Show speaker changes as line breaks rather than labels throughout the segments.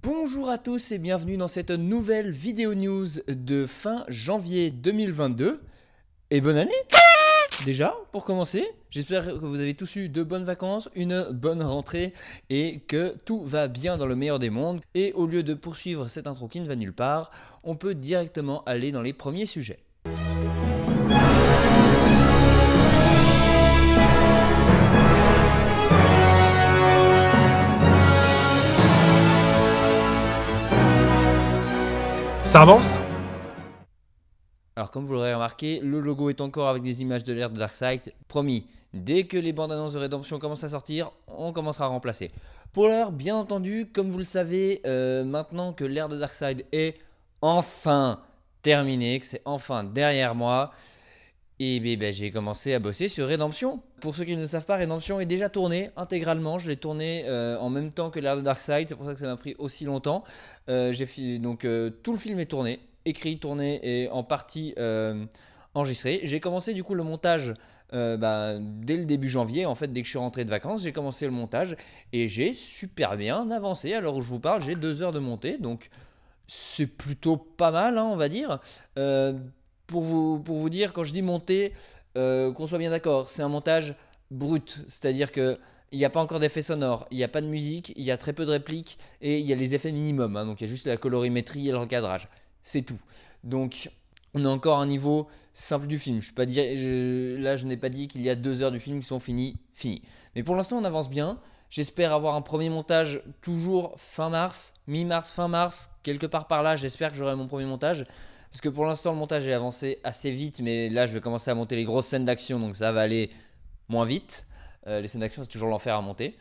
Bonjour à tous et bienvenue dans cette nouvelle vidéo news de fin janvier 2022. Et bonne année déjà pour commencer. J'espère que vous avez tous eu de bonnes vacances, une bonne rentrée et que tout va bien dans le meilleur des mondes. Et au lieu de poursuivre cette intro qui ne va nulle part, on peut directement aller dans les premiers sujets.
Ça avance?
Alors comme vous l'aurez remarqué, le logo est encore avec des images de l'ère de Darkseid. Promis, dès que les bandes annonces de Rédemption commencent à sortir, on commencera à remplacer. Pour l'heure, bien entendu, comme vous le savez, maintenant que l'ère de Darkseid est enfin terminée, que c'est enfin derrière moi, et j'ai commencé à bosser sur Rédemption. Pour ceux qui ne le savent pas, Rédemption est déjà tourné intégralement. Je l'ai tourné en même temps que l'ère de Darkseid, c'est pour ça que ça m'a pris aussi longtemps. Tout le film est tourné, écrit, tourné et en partie enregistré. J'ai commencé du coup le montage dès le début janvier. En fait, dès que je suis rentré de vacances, j'ai commencé le montage et j'ai super bien avancé. À l'heure où je vous parle, j'ai 2 heures de montée, donc c'est plutôt pas mal, hein, on va dire. Pour vous dire, quand je dis monter, qu'on soit bien d'accord, c'est un montage brut, c'est-à-dire que il n'y a pas encore d'effets sonores, il n'y a pas de musique, il y a très peu de répliques et il y a les effets minimums, hein, donc il y a juste la colorimétrie et le recadrage, c'est tout. Donc on a encore un niveau simple du film. Je n'ai pas dit qu'il y a 2 heures du film qui sont finies. Mais pour l'instant on avance bien. J'espère avoir un premier montage toujours fin mars, mi-mars, fin mars, quelque part par là. J'espère que j'aurai mon premier montage. Parce que pour l'instant, le montage est avancé assez vite, mais là, je vais commencer à monter les grosses scènes d'action, donc ça va aller moins vite. Les scènes d'action, c'est toujours l'enfer à monter.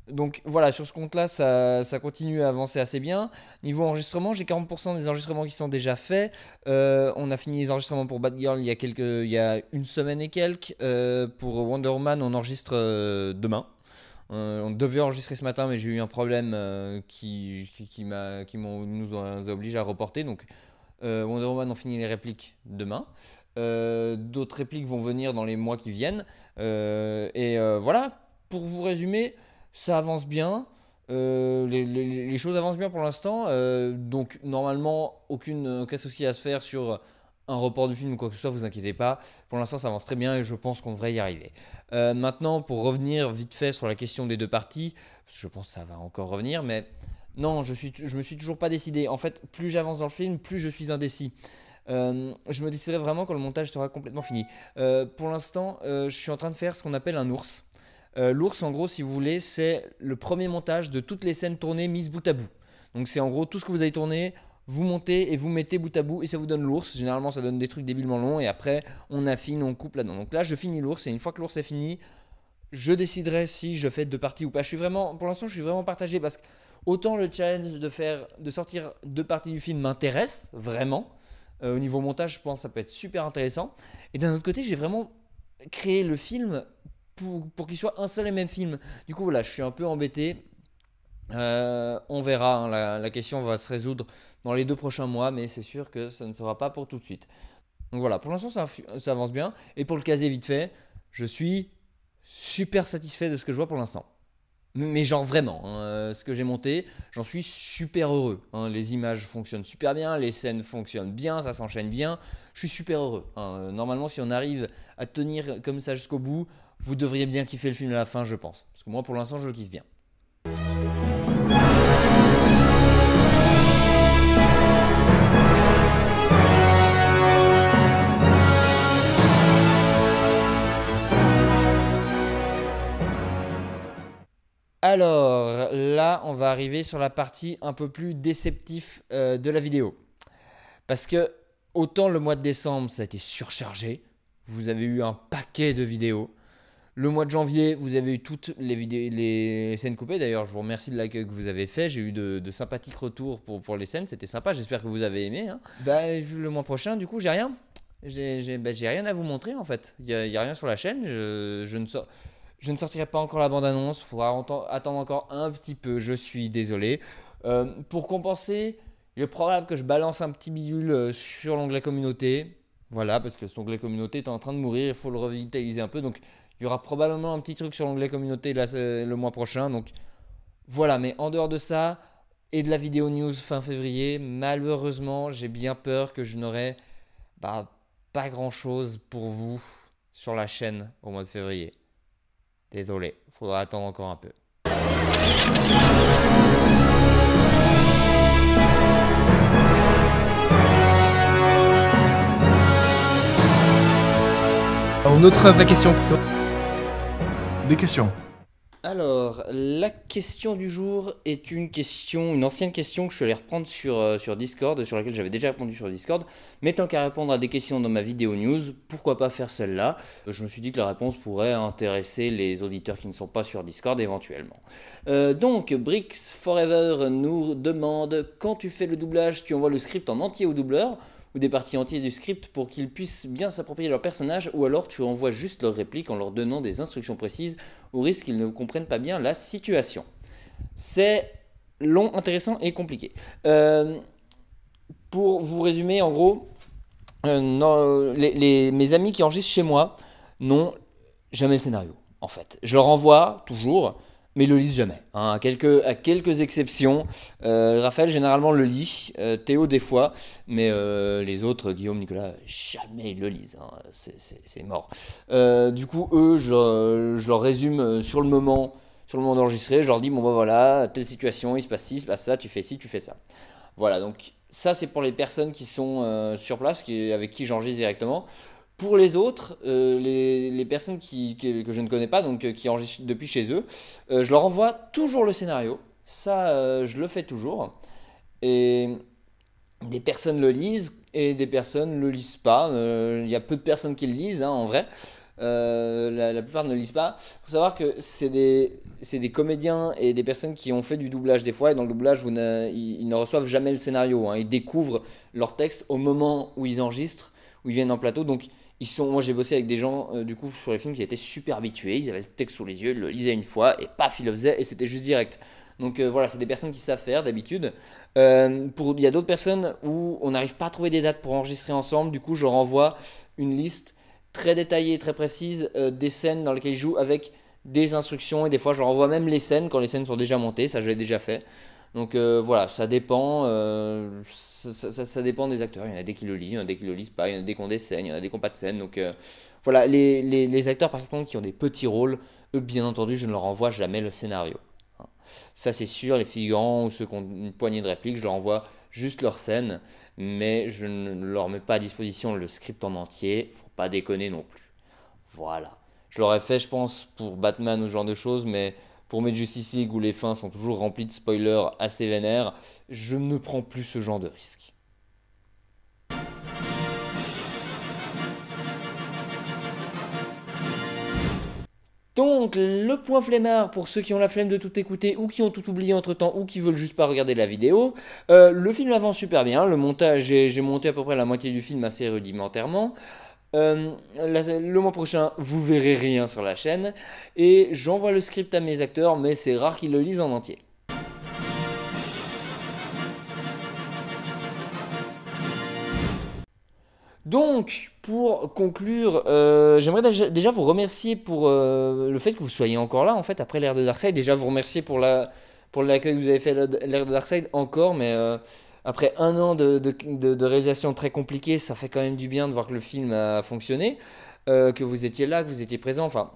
Donc voilà, sur ce compte-là, ça continue à avancer assez bien. Niveau enregistrement, j'ai 40% des enregistrements qui sont déjà faits. On a fini les enregistrements pour Batgirl il y a une semaine et quelques. Pour Wonder Woman, on enregistre demain. On devait enregistrer ce matin, mais j'ai eu un problème qui nous a obligé à reporter. Donc Wonder Woman, on finit les répliques demain. D'autres répliques vont venir dans les mois qui viennent. Voilà, pour vous résumer, ça avance bien. Les choses avancent bien pour l'instant. Donc normalement, aucun souci à se faire sur un report du film ou quoi que ce soit, vous inquiétez pas. Pour l'instant, ça avance très bien et je pense qu'on devrait y arriver. Maintenant, pour revenir vite fait sur la question des deux parties, parce que je pense que ça va encore revenir, mais non, je me suis toujours pas décidé. En fait, plus j'avance dans le film, plus je suis indécis. Je me déciderai vraiment quand le montage sera complètement fini. Pour l'instant, je suis en train de faire ce qu'on appelle un ours. L'ours, en gros, si vous voulez, c'est le premier montage de toutes les scènes tournées mises bout à bout. Donc c'est en gros tout ce que vous avez tourné, vous montez et vous mettez bout à bout et ça vous donne l'ours. Généralement, ça donne des trucs débilement longs et après, on affine, on coupe là-dedans. Donc là, je finis l'ours et une fois que l'ours est fini, je déciderai si je fais 2 parties ou pas. Pour l'instant, je suis vraiment partagé parce que autant le challenge de sortir 2 parties du film m'intéresse vraiment. Au niveau montage, je pense que ça peut être super intéressant. Et d'un autre côté, j'ai vraiment créé le film pour qu'il soit un seul et même film. Du coup, voilà, je suis un peu embêté. On verra, hein, la question va se résoudre dans les 2 prochains mois, mais c'est sûr que ça ne sera pas pour tout de suite. Donc voilà, pour l'instant, ça avance bien. Et pour le caser vite fait, je suis super satisfait de ce que je vois pour l'instant. Mais genre vraiment, hein, ce que j'ai monté, j'en suis super heureux. Hein. Les images fonctionnent super bien, les scènes fonctionnent bien, ça s'enchaîne bien. Je suis super heureux. Hein. Normalement, si on arrive à tenir comme ça jusqu'au bout, vous devriez bien kiffer le film à la fin, je pense. Parce que moi, pour l'instant, je le kiffe bien. Alors là, on va arriver sur la partie un peu plus déceptive de la vidéo. Parce que autant le mois de décembre, ça a été surchargé. Vous avez eu un paquet de vidéos. Le mois de janvier, vous avez eu toutes les scènes coupées. D'ailleurs, je vous remercie de l'accueil que vous avez fait. J'ai eu de sympathiques retours pour les scènes. C'était sympa. J'espère que vous avez aimé. Hein. Le mois prochain, du coup, j'ai rien. J'ai rien à vous montrer en fait. Il n'y a rien sur la chaîne. Je ne sortirai pas encore la bande-annonce, il faudra attendre encore un petit peu, je suis désolé. Pour compenser, il est probable que je balance un petit bidule sur l'onglet communauté. Voilà, parce que cet onglet communauté est en train de mourir, il faut le revitaliser un peu. Donc il y aura probablement un petit truc sur l'onglet communauté le mois prochain. Donc voilà, mais en dehors de ça, et de la vidéo news fin février. Malheureusement, j'ai bien peur que je n'aurai pas grand-chose pour vous sur la chaîne au mois de février. Désolé, faudra attendre encore un peu.
Une autre vraie question plutôt.
Des questions.
Alors, la question du jour est une ancienne question que je suis allé reprendre sur Discord, sur laquelle j'avais déjà répondu sur Discord. Mais tant qu'à répondre à des questions dans ma vidéo news, pourquoi pas faire celle-là? Je me suis dit que la réponse pourrait intéresser les auditeurs qui ne sont pas sur Discord éventuellement. Donc, Bricks Forever nous demande, quand tu fais le doublage, tu envoies le script en entier au doubleur ou des parties entières du script pour qu'ils puissent bien s'approprier leur personnage, ou alors tu envoies juste leurs répliques en leur donnant des instructions précises au risque qu'ils ne comprennent pas bien la situation. C'est long, intéressant et compliqué. Pour vous résumer, en gros, mes amis qui enregistrent chez moi n'ont jamais le scénario, en fait. Je leur envoie toujours, mais ils le lisent jamais. Hein. À quelques exceptions. Raphaël généralement le lit, Théo des fois, mais les autres, Guillaume, Nicolas, jamais ils le lisent. Hein. C'est mort. Du coup, eux, je leur résume sur le moment d'enregistrer. Je leur dis, bon bah voilà, telle situation, il se passe ci, il se passe ça, tu fais ci, tu fais ça. Voilà, donc ça c'est pour les personnes qui sont sur place, avec qui j'enregistre directement. Pour les autres, les personnes que je ne connais pas, donc qui enregistrent depuis chez eux, je leur envoie toujours le scénario. Ça, je le fais toujours. Et des personnes le lisent et des personnes ne le lisent pas. Il y a peu de personnes qui le lisent, hein, en vrai. La plupart ne le lisent pas. Il faut savoir que c'est des comédiens et des personnes qui ont fait du doublage des fois. Et dans le doublage, ils ne reçoivent jamais le scénario. Hein. Ils découvrent leur texte au moment où ils enregistrent, où ils viennent en plateau. Donc, moi j'ai bossé avec des gens du coup sur les films qui étaient super habitués, ils avaient le texte sous les yeux, ils le lisaient une fois et paf ils le faisaient et c'était juste direct. Donc voilà, c'est des personnes qui savent faire d'habitude. Il y a d'autres personnes où on n'arrive pas à trouver des dates pour enregistrer ensemble, du coup je renvoie une liste très détaillée, très précise des scènes dans lesquelles ils jouent avec des instructions et des fois je leur envoie même les scènes quand les scènes sont déjà montées, ça je l'ai déjà fait. Donc voilà, ça dépend, ça dépend des acteurs. Il y en a des qui le lisent, il y en a des qui le lisent pas, il y en a des qui ont des scènes, il y en a des qui n'ont pas de scènes. Donc voilà, les acteurs par contre qui ont des petits rôles, eux bien entendu, je ne leur envoie jamais le scénario. Hein. Ça c'est sûr, les figurants ou ceux qui ont une poignée de répliques, je leur envoie juste leur scène, mais je ne leur mets pas à disposition le script en entier, faut pas déconner non plus. Voilà. Je l'aurais fait, je pense, pour Batman ou ce genre de choses, mais pour mes Justice League où les fins sont toujours remplies de spoilers assez vénères, je ne prends plus ce genre de risque. Donc, le point flemmard pour ceux qui ont la flemme de tout écouter ou qui ont tout oublié entre temps ou qui veulent juste pas regarder la vidéo. Le film avance super bien. Le montage, j'ai monté à peu près la moitié du film assez rudimentairement. Le mois prochain, vous verrez rien sur la chaîne. Et j'envoie le script à mes acteurs, mais c'est rare qu'ils le lisent en entier. Donc, pour conclure, j'aimerais déjà vous remercier pour le fait que vous soyez encore là, en fait, après l'ère de Darkseid. Déjà, vous remercier pour l'accueil que vous avez fait à l'ère de Darkseid encore, mais après un an de réalisation très compliquée, ça fait quand même du bien de voir que le film a fonctionné, que vous étiez là, que vous étiez présent, enfin,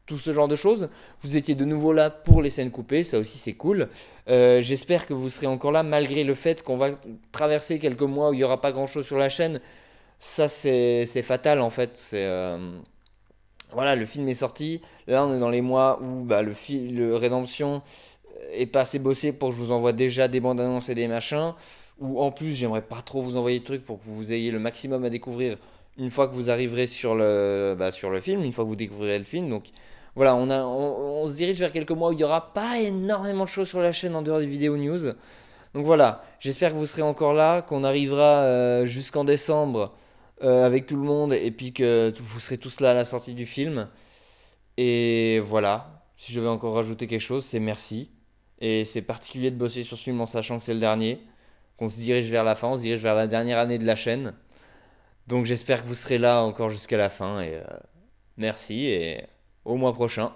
tout ce genre de choses. Vous étiez de nouveau là pour les scènes coupées, ça aussi c'est cool. J'espère que vous serez encore là, malgré le fait qu'on va traverser quelques mois où il n'y aura pas grand-chose sur la chaîne. Ça, c'est fatal en fait. Voilà, le film est sorti. Là, on est dans les mois où le Rédemption est pas assez bossé pour que je vous envoie déjà des bandes annonces et des machins. Ou en plus, j'aimerais pas trop vous envoyer de trucs pour que vous ayez le maximum à découvrir une fois que vous arriverez sur le film, une fois que vous découvrirez le film. Donc voilà, on se dirige vers quelques mois où il n'y aura pas énormément de choses sur la chaîne en dehors des vidéos news. Donc voilà, j'espère que vous serez encore là, qu'on arrivera jusqu'en décembre avec tout le monde et puis que vous serez tous là à la sortie du film. Et voilà, si je vais encore rajouter quelque chose, c'est merci. Et c'est particulier de bosser sur ce film en sachant que c'est le dernier, qu'on se dirige vers la fin, on se dirige vers la dernière année de la chaîne. Donc j'espère que vous serez là encore jusqu'à la fin et merci et au mois prochain.